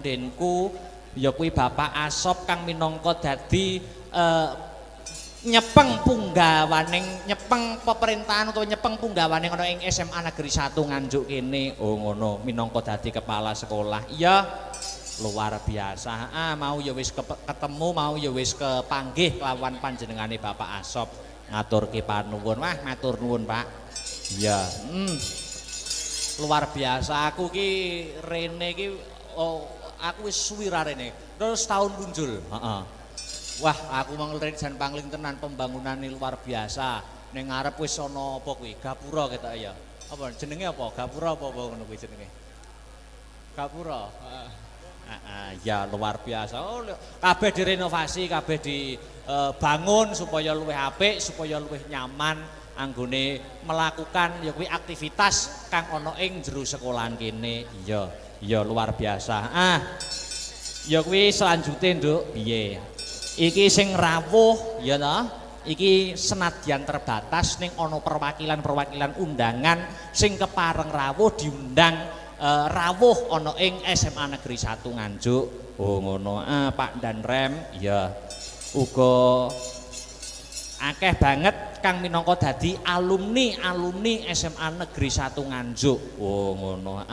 pundenku ya kuwi Bapak Asop kang minangka dadi nyepeng punggawaning nyepeng pemerintahan utawa nyepeng punggawaning ana ing SMA Negeri 1 Nganjuk kene. Oh ngono, minangka dadi kepala sekolah. Iya, luar biasa. Mau ya wis ketemu, mau ya wis kepanggih kelawan panjenengane Bapak Asop. Ngaturke panuwun. Wah, matur nuwun, Pak. Iya. Luar biasa. Aku ki rene ki aku wis suwi rene. Terus tahun punjul. Heeh. Wah, aku manglen jan pangling tenan pembangunan ini luar biasa. Ning ngarep wis ana apa kuwi? Gapura ketok ya. Apa jenenge apa? Gapura apa ngono kuwi jenenge? Gapura. Ya luar biasa. Oh, kabeh direnovasi, kabeh dibangun supaya luwih apik, supaya luwih nyaman anggone melakukan ya kuwi aktivitas kang ana ing jero sekolahan kene. Iya luar biasa. Ya kuwi selanjutnya, Nduk. Piye? Iki sing rawuh ya ta. Iki senadyan terbatas ning ana perwakilan-perwakilan undangan sing kepareng rawuh diundang rawuh ana ing SMA Negeri 1 Nganjuk. Oh ngono. Pak dan Rem ya uga akeh banget kang minangka dadi alumni SMA Negeri 1 Nganjuk. Oh ngono.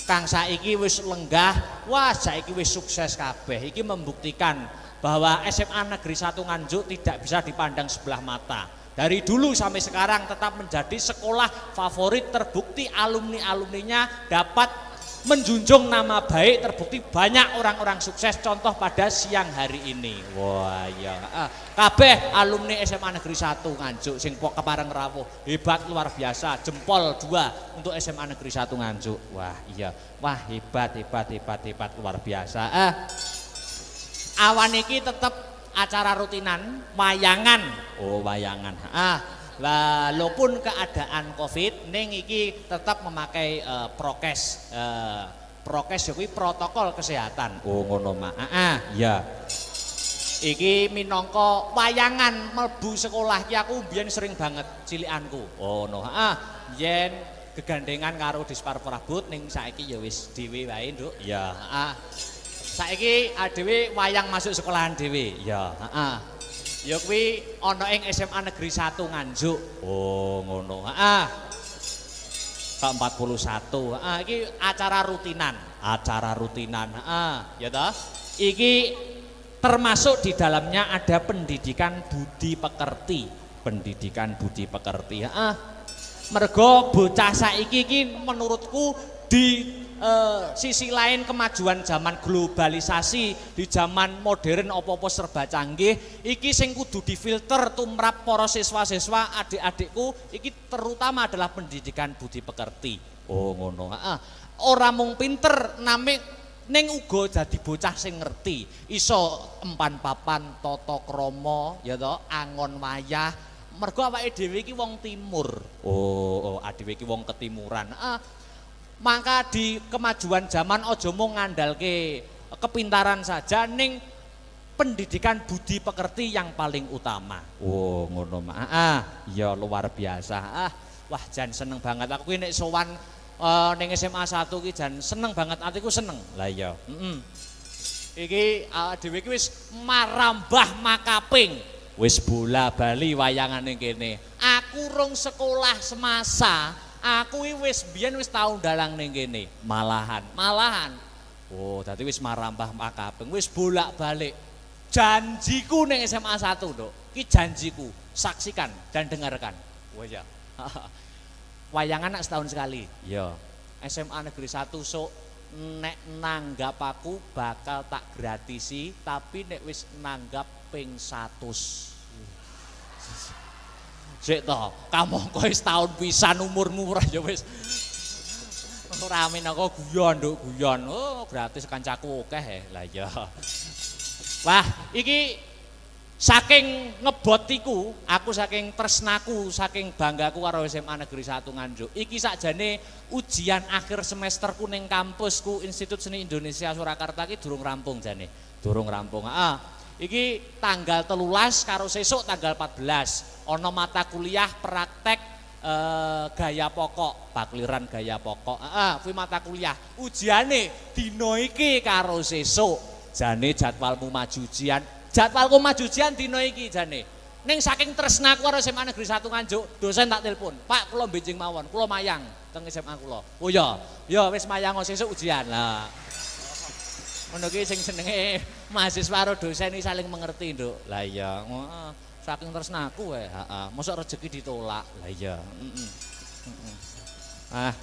Kang saiki wis lenggah, wah saiki wis sukses kabeh. Iki membuktikan bahwa SMA Negeri 1 Nganjuk tidak bisa dipandang sebelah mata. Dari dulu sampai sekarang tetap menjadi sekolah favorit, terbukti alumni-alumninya dapat menjunjung nama baik, terbukti banyak orang-orang sukses, contoh pada siang hari ini. Wah iya, kabeh alumni SMA Negeri 1 Nganjuk sing kepareng rawuh, hebat luar biasa, jempol 2 untuk SMA Negeri 1 Nganjuk. Wah iya, wah hebat luar biasa. Awan iki tetep acara rutinan wayangan. Oh wayangan. Walaupun keadaan Covid ning iki tetap memakai prokes. Prokes ya kuwi protokol kesehatan. Oh ngono Mak. Ya. Iki minangka wayangan mlebu sekolah ki aku biyen sering banget cilikanku. Oh no. Yen gegandengan karo Dispar Prabot ning saiki ya wis dhewe wae, Nduk. Ya, saiki dhewe wayang masuk sekolahan dhewe. Ya, ya kuwi ana ing SMA Negeri 1 Nganjuk. Oh, ngono. Ke-41. Iki acara rutinan. Acara rutinan. Ya toh? Iki termasuk di dalamnya ada pendidikan budi pekerti. Pendidikan budi pekerti. Mergo bocah saiki iki menurutku di sisi lain kemajuan zaman globalisasi, di zaman modern apa-apa serba canggih, iki sing kudu difilter tumrap para siswa-siswa adik-adikku iki terutama adalah pendidikan budi pekerti. Oh ngono. Ora mung pinter namik ning uga dadi bocah sing ngerti, iso empan papan tata krama ya to, angon wayah. Mergo awake dhewe iki wong timur. Oh, dhewe iki wong ketimuran. Maka di kemajuan zaman aja mung ngandalke kepintaran saja, ning pendidikan budi pekerti yang paling utama. Oh, ngono Mak. Ya luar biasa. Wah jan seneng banget aku nek sowan ning SMA 1 ki jan seneng banget, atiku seneng. Lah iya. Iki dhewe iki wis marambah makaping. Wis bola bali wayangane kene. Aku rung sekolah semasa, aku wis biyen wis tau dalang ning kene. Malahan. Oh, dadi wis marambah makaping, wis bolak-balik. Janjiku ning SMA 1, Nduk. Ki janjiku. Saksikan dan dengarkan. Wah ya. Wayangan nak setahun sekali. Ya. SMA Negeri 1 sok nek nanggap aku bakal tak gratisi, tapi nek wis nanggap ping 100. Sik to, kamangka wis taun pisan umurmu ora ya wis. Ora amin aku guyon, Nduk, guyon. Oh, gratis kancaku akeh. Lah iya. Wah, iki saking ngebotiku, aku saking tresnaku, saking banggaku karo SMA Negeri 1 Nganjuk. Iki sakjane ujian akhir semesterku ning kampusku Institut Seni Indonesia Surakarta iki durung rampung jane. Durung rampung. Iki tanggal 13 karo sesuk tanggal 14 ana mata kuliah praktek gaya pokok, pakliran gaya pokok. Kuwi mata kuliah. Ujiane dina iki karo sesuk. Jane jadwalmu maju ujian. Jadwalku maju ujian dina iki jane. Ning saking tresnaku karo SMA Negeri 1 Nganjuk, dosen tak telepon. Pak, kula benjing mawon, kula mayang teng SMA kula. Oh ya, ya wis mayang sesuk ujian. Lah. Ngono ki sing senenge mahasiswa karo dosen iki saling mengerti, Nduk. Lah iya, saking tresnaku wae, heeh. Mosok rezeki ditolak. Lah iya,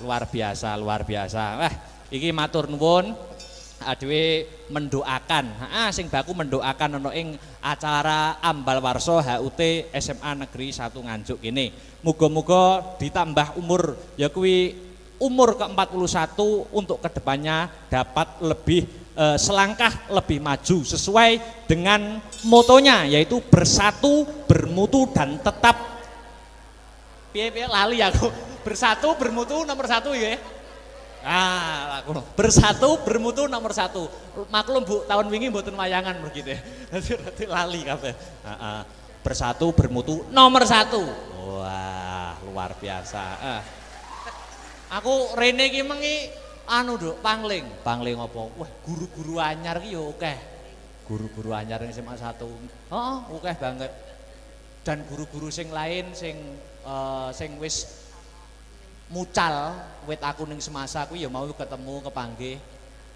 luar biasa, luar biasa. Wah, iki matur nuwun adewe mendoakan. Sing baku mendoakan ana ing acara ambal warsa HUT SMA Negeri 1 Nganjuk kene. Muga-muga ditambah umur ya kuwi umur ke-41 untuk kedepannya dapat lebih selangkah lebih maju sesuai dengan motonya yaitu bersatu, bermutu dan tetap piye-piye lali aku. Bersatu, bermutu nomor 1 ya. Bersatu, bermutu nomor 1. Maklum Bu, tahun wingi mboten wayangan begitu ya. Nanti lali kabeh. Bersatu, bermutu nomor 1. Wah, luar biasa. Aku rene iki mengi Nduk, pangling apa? Wah, guru-guru anyar ki yo akeh. Guru-guru anyar ning SMA 1. Heeh, akeh banget. Dan guru-guru sing lain sing wis mucal wit aku ning semasa kuwi ya mau ketemu kepanggih.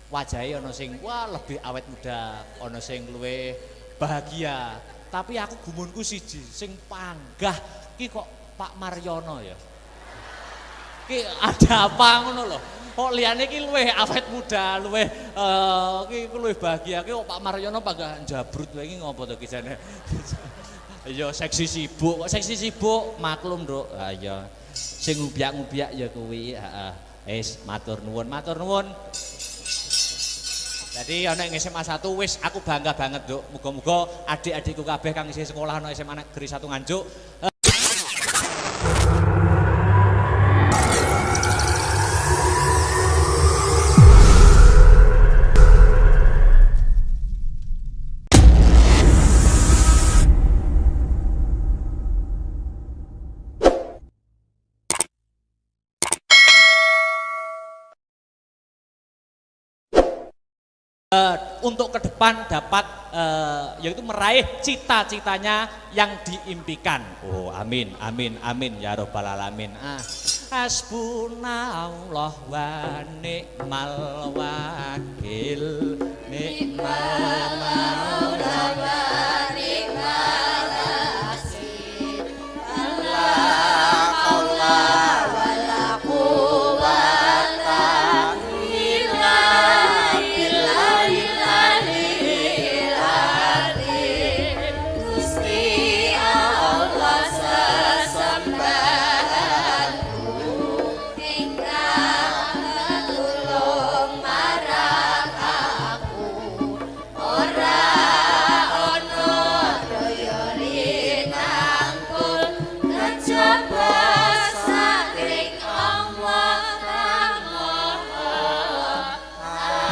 Wajahe ana sing wah lebih awet muda, ana sing luwih bahagia. Tapi aku gumunku siji, sing panggah ki kok Pak Maryono ya. Ki ada apa ngono lho. Kok liyane ki luwih awet muda, luwih ki luwih bahagia. Ki kok Pak Maryono panggah jabrut wae iki ngopo to ki jane. Ya seksi sibuk, kok seksi sibuk maklum, Nduk. Ha iya. Sing ngubiak-ngubiak ya kuwi, heeh. Matur nuwun, matur nuwun. Jadi ana ing SMA 1 wis aku bangga banget, Nduk. Muga-muga adik-adikku kabeh kang isih sekolah ana SMA Negeri 1 Nganjuk. Untuk ke depan dapat yaitu meraih cita-citanya yang diimpikan. Oh, amin, amin, amin ya robbal alamin. Hasbunallah wa ni'mal wakil, ni'mal maula wa ni'mal nasir. Allah Allah wala quwwata illa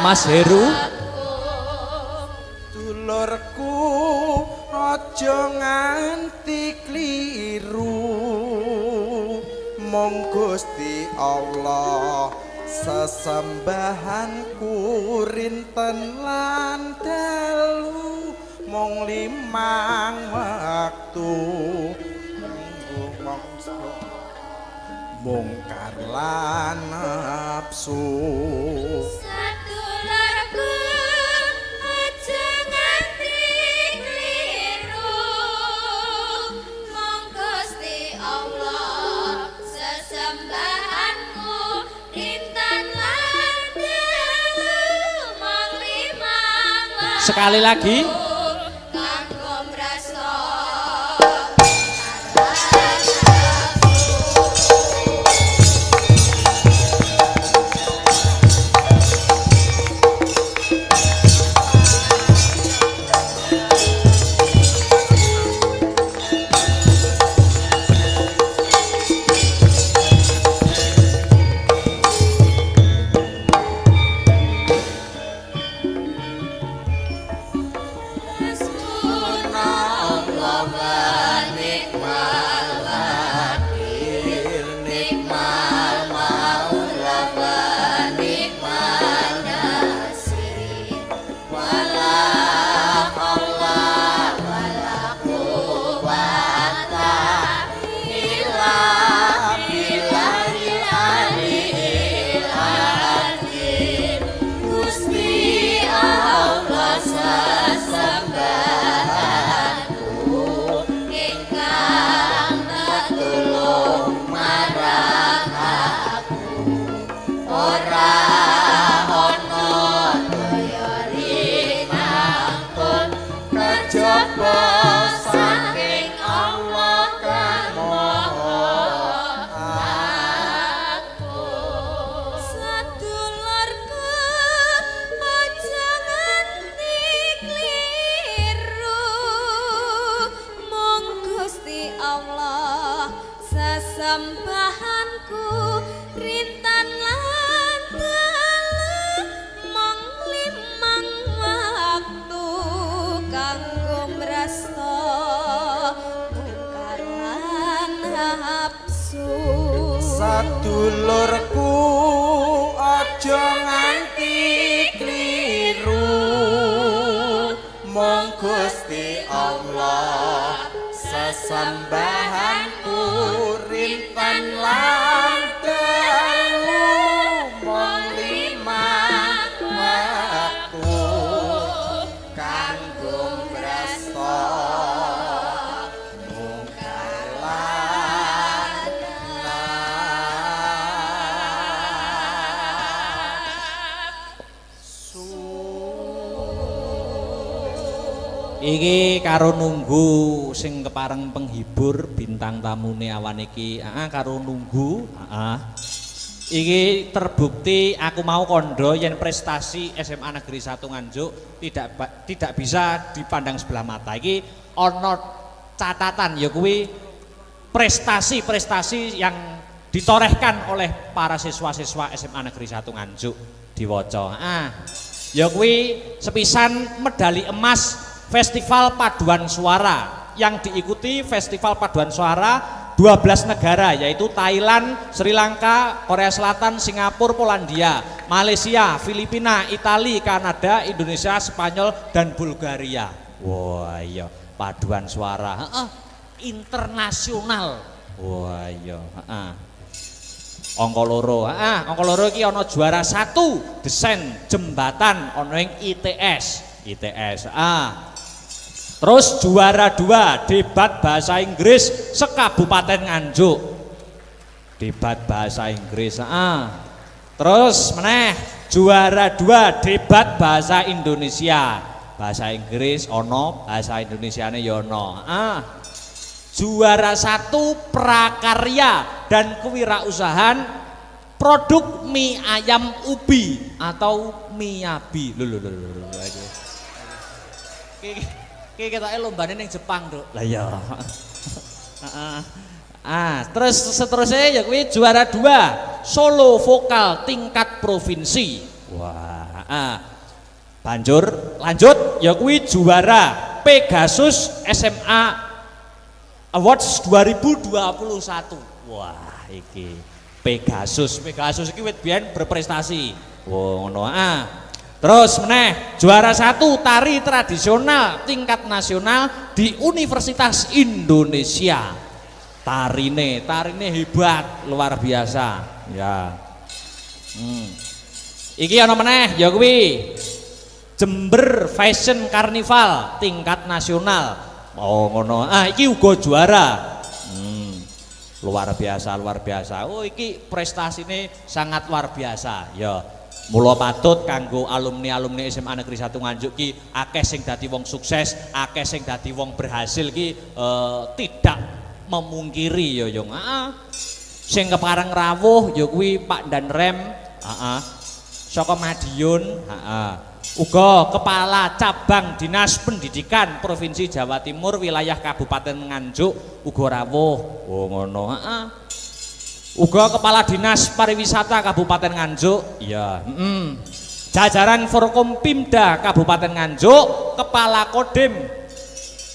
Mas Heru, dulurku aja nganti kliru, mong Gusti Allah sesembahanku rinten lan dalu, mong 5 waktu minggu mongso mungkar lan nafsu. Sekali lagi. sesembahanku rintan lan dalu mong limang waktu kanggo mrasta tukaran nafsu sadulurku aja nganti kliru mong Gusti Allah sesembahanku rintan lan dalu mong limang waktu kanggo mrasta iki karo nunggu sing kepareng penghibur bintang tamune awan iki karo nunggu iki terbukti aku mau kondo yen prestasi SMA Negeri 1 Nganjuk tidak bisa dipandang sebelah mata. Iki ana catatan ya kuwi prestasi-prestasi yang ditorehkan oleh para siswa-siswa SMA Negeri 1 Nganjuk diwaca. Ya kuwi sepisan medali emas Festival Paduan Suara yang diikuti Festival Paduan Suara 12 negara yaitu Thailand, Sri Lanka, Korea Selatan, Singapura, Polandia, Malaysia, Filipina, Italia, Kanada, Indonesia, Spanyol dan Bulgaria. Wah iya paduan suara internasional. Wah iya angka loro iki ana juara 1 desain jembatan ana ing ITS. Terus juara 2 debat bahasa Inggris sekabupaten Nganjuk. Debat bahasa Inggris. Terus meneh juara 2 debat bahasa Indonesia. Bahasa Inggris ono, bahasa Indonesiane ya ono. Juara 1 prakarya dan kewirausahaan produk mie ayam ubi atau miyabi. Kita lombane ning Jepang, Duk. Lah iya. Terus seterusnya ya kuwi juara 2 solo vokal tingkat provinsi. Wah. Lanjut ya kuwi juara Pegasus SMA Awards 2021. Wah, iki Pegasus iki wit biyen berprestasi. Ngono. Terus meneh juara 1 tari tradisional tingkat nasional di Universitas Indonesia. Tarine hebat, luar biasa. Ya. Iki ana meneh ya kuwi Jember Fashion Carnival tingkat nasional. Oh ngono. Iki uga juara. Luar biasa. Oh iki prestasine sangat luar biasa. Ya. Mula patut kanggo alumni SMA Negeri 1 Nganjuk ki akeh sing dadi wong sukses, akeh sing dadi wong berhasil ki tidak memungkiri ya Yung. Sing kepareng rawuh ya kuwi Pak Danrem, saka Madiun, uga kepala cabang Dinas Pendidikan Provinsi Jawa Timur wilayah Kabupaten Nganjuk uga rawuh. Oh ngono. Uga kepala Dinas Pariwisata Kabupaten Nganjuk, iya. Jajaran Forkompimda Kabupaten Nganjuk, kepala Kodim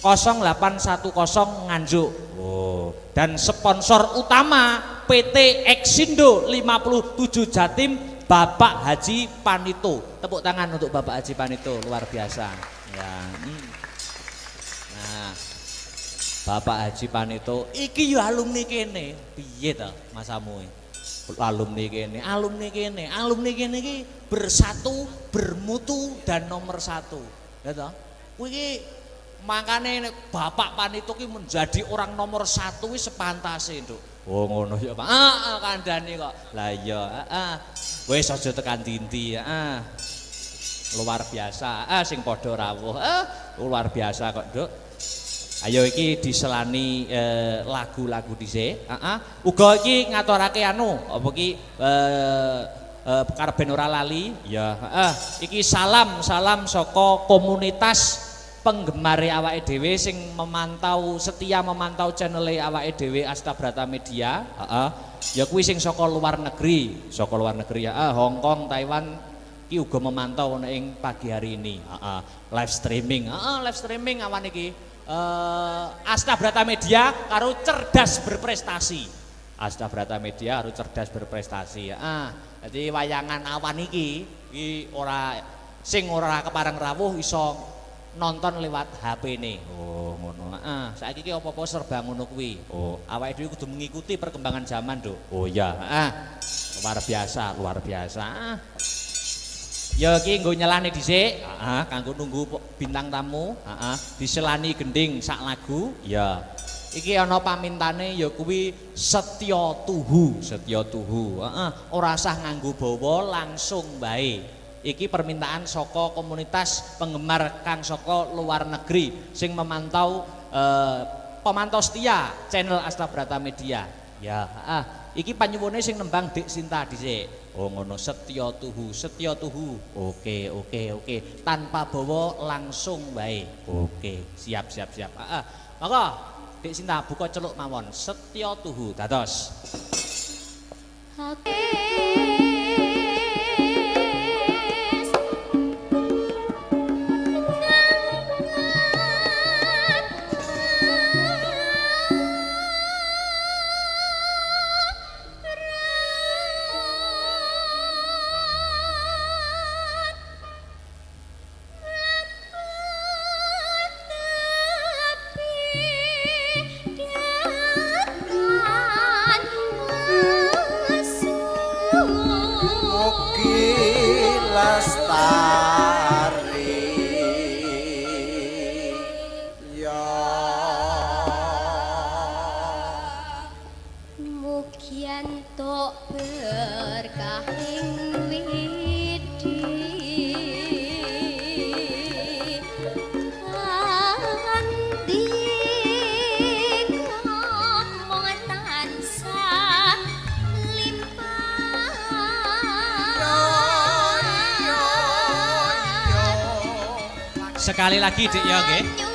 0810 Nganjuk. Oh, dan sponsor utama PT Exindo 57 Jatim Bapak Haji Panito. Tepuk tangan untuk Bapak Haji Panito, luar biasa. Ya. Nah, Bapak Haji Panito iki yo alumni kene. Piye to masamu? Alumni kene iki bersatu, bermutu dan nomor 1. Ya toh? Kuwi iki makane Bapak Panito ki menjadi orang nomor 1 wis sepantase, Nduk. Oh ngono ya, Pak. Kandhane kok. Lah iya, wis aja tekan dinti, luar biasa. Sing padha rawuh. Luar biasa kok, Nduk. Ayo iki diselani lagu-lagu dhisik. Uga iki ngaturake apa ki karben ora lali. Ya, iki salam saka komunitas penggemare awake dhewe sing setia memantau channel awake dhewe Astabrata Media, ya kuwi sing saka luar negeri ya, Hong Kong, Taiwan ki uga memantau ing pagi hari ini, live streaming awan iki. Astabrata Media karo cerdas berprestasi. Astabrata Media karo cerdas berprestasi. Jadi wayangan awan iki sing ora kepareng rawuh iso nonton lewat HP-ne. Oh, ngono. Saiki iki apa-apa serba ngono kuwi. Oh, awake dhewe kudu mengikuti perkembangan zaman, Nduk. Oh iya, luar biasa. Ya iki nggo nyelane dhisik, kanggo nunggu bintang tamu, diselani gending sak lagu. Ya. Iki ana pamintane ya kuwi setya tuhu. Ora usah nganggo bawa, langsung bae. Iki permintaan saka komunitas penggemar kang saka luar negeri sing memantau pemantau setia channel Astabrata Media. Ya, iki panyuwune sing nembang Dik Sinta dhisik. Oh ngono, setya tuhu. Oke. Tanpa bawa langsung bae. Oke, siap. Maka Dik Sinta buka celuk mawon. Setya tuhu dados. Sekali lagi Dik ya nggih.